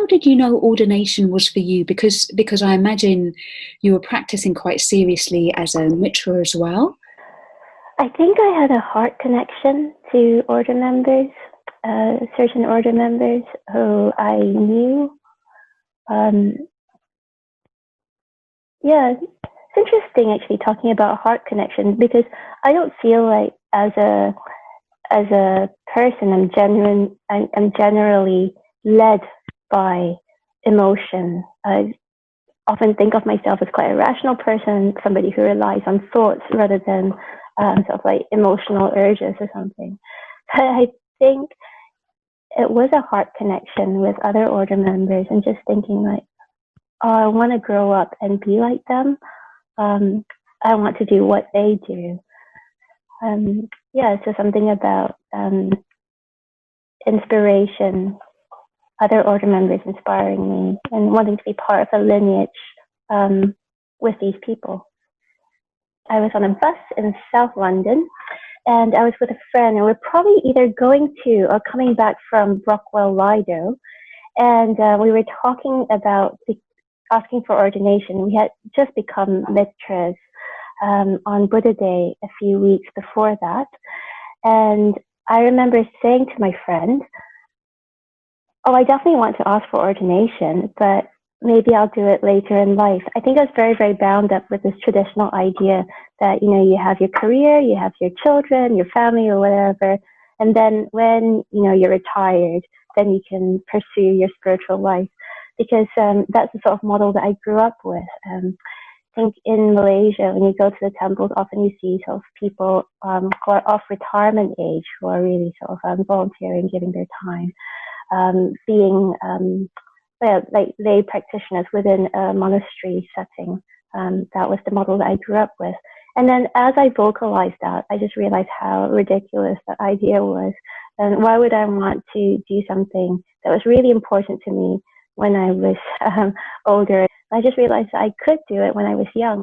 did you know ordination was for you? Because I imagine you were practicing quite seriously as a mitra as well. I think I had a heart connection to order members, certain order members who I knew. Yeah, it's interesting actually talking about heart connection, because I don't feel like as a person I'm generally led by emotion. I often think of myself as quite a rational person, somebody who relies on thoughts rather than sort of like emotional urges or something. But I think it was a heart connection with other order members, and just thinking like, oh, I want to grow up and be like them. I want to do what they do. Yeah, so something about inspiration, other order members inspiring me, and wanting to be part of a lineage with these people. I was on a bus in South London, and I was with a friend, and we're probably either going to or coming back from Brockwell Lido, and we were talking about asking for ordination. We had just become mitras on Buddha Day a few weeks before that, and I remember saying to my friend, oh, I definitely want to ask for ordination, but maybe I'll do it later in life. I think I was very, very bound up with this traditional idea that, you know, you have your career, you have your children, your family or whatever, and then when, you know, you're retired, then you can pursue your spiritual life, because that's the sort of model that I grew up with. I think in Malaysia, when you go to the temples, often you see sort of people who are off retirement age, who are really sort of volunteering, giving their time, being like lay practitioners within a monastery setting. That was the model that I grew up with. And then as I vocalized that, I just realized how ridiculous that idea was. And why would I want to do something that was really important to me when I was older? I just realized that I could do it when I was young.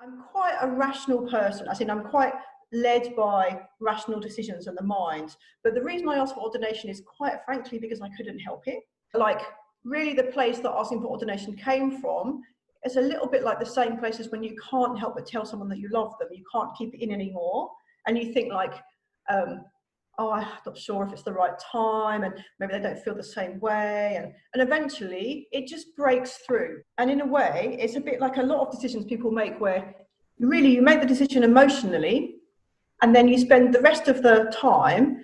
I'm quite a rational person. I'm quite led by rational decisions and the mind. But the reason I asked for ordination is quite frankly because I couldn't help it. Like, really the place that asking for ordination came from is a little bit like the same place as when you can't help but tell someone that you love them. You can't keep it in anymore. And you think like, oh, I'm not sure if it's the right time, and maybe they don't feel the same way. And eventually it just breaks through. And in a way, it's a bit like a lot of decisions people make where really you make the decision emotionally, and then you spend the rest of the time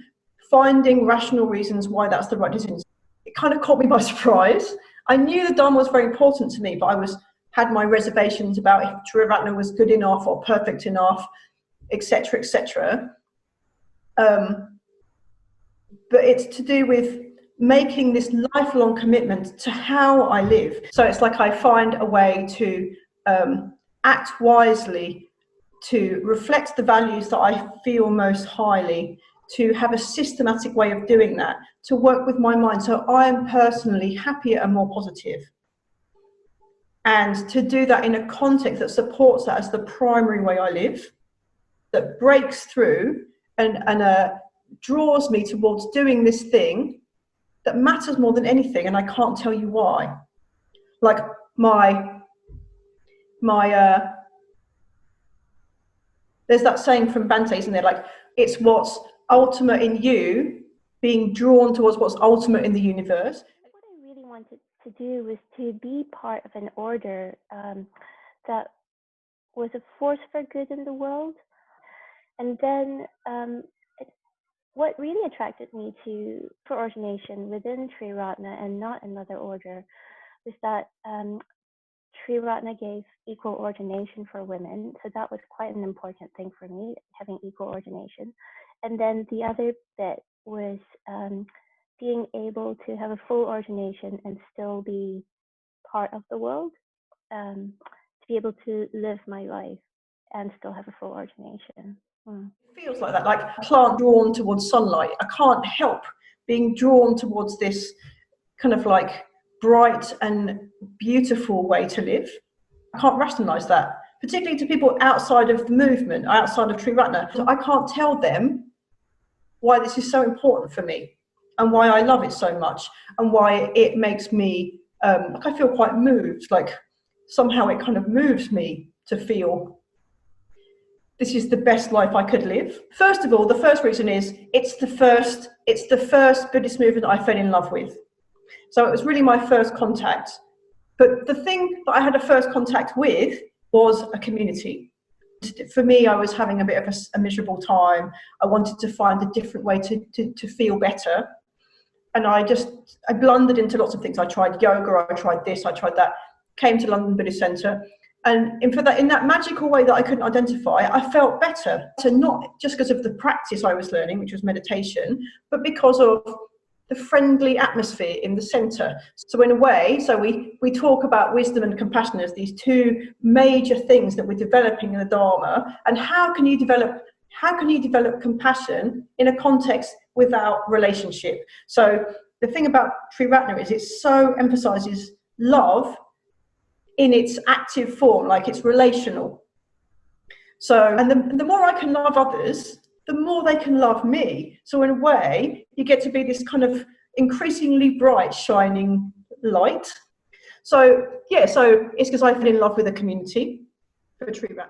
finding rational reasons why that's the right decision. It kind of caught me by surprise. I knew the Dharma was very important to me, but I had my reservations about if Triratna was good enough or perfect enough, etc., etc. But it's to do with making this lifelong commitment to how I live. So it's like I find a way to act wisely, to reflect the values that I feel most highly, to have a systematic way of doing that, to work with my mind so I am personally happier and more positive. And to do that in a context that supports that as the primary way I live, that breaks through and draws me towards doing this thing that matters more than anything, and I can't tell you why. Like there's that saying from Bhante, isn't there? Like, it's what's ultimate in you being drawn towards what's ultimate in the universe. What I really wanted to do was to be part of an order that was a force for good in the world. And then what really attracted me for ordination within Triratna and not another order was that Triratna gave equal ordination for women. So that was quite an important thing for me, having equal ordination. And then the other bit was being able to have a full ordination and still be part of the world, to be able to live my life and still have a full ordination. It feels like that, like a plant drawn towards sunlight. I can't help being drawn towards this kind of like bright and beautiful way to live. I can't rationalize that, particularly to people outside of the movement, outside of Triratna. So I can't tell them why this is so important for me. and why I love it so much, and why it makes me, like I feel quite moved, like somehow it kind of moves me to feel this is the best life I could live. First of all, the first reason is it's the first Buddhist movement I fell in love with. So it was really my first contact. But the thing that I had a first contact with was a community. For me, I was having a bit of a miserable time. I wanted to find a different way to feel better. And I blundered into lots of things. I tried yoga, I tried this, I tried that, came to London Buddhist Centre. And in that magical way that I couldn't identify, I felt better. So not just because of the practice I was learning, which was meditation, but because of the friendly atmosphere in the centre. So in a way, we talk about wisdom and compassion as these two major things that we're developing in the Dharma. And how can you develop compassion in a context without relationship? So the thing about Triratna is it so emphasises love in its active form, like it's relational. So, and the more I can love others, the more they can love me. So in a way, you get to be this kind of increasingly bright, shining light. So yeah, so it's because I fell in love with a community for Triratna.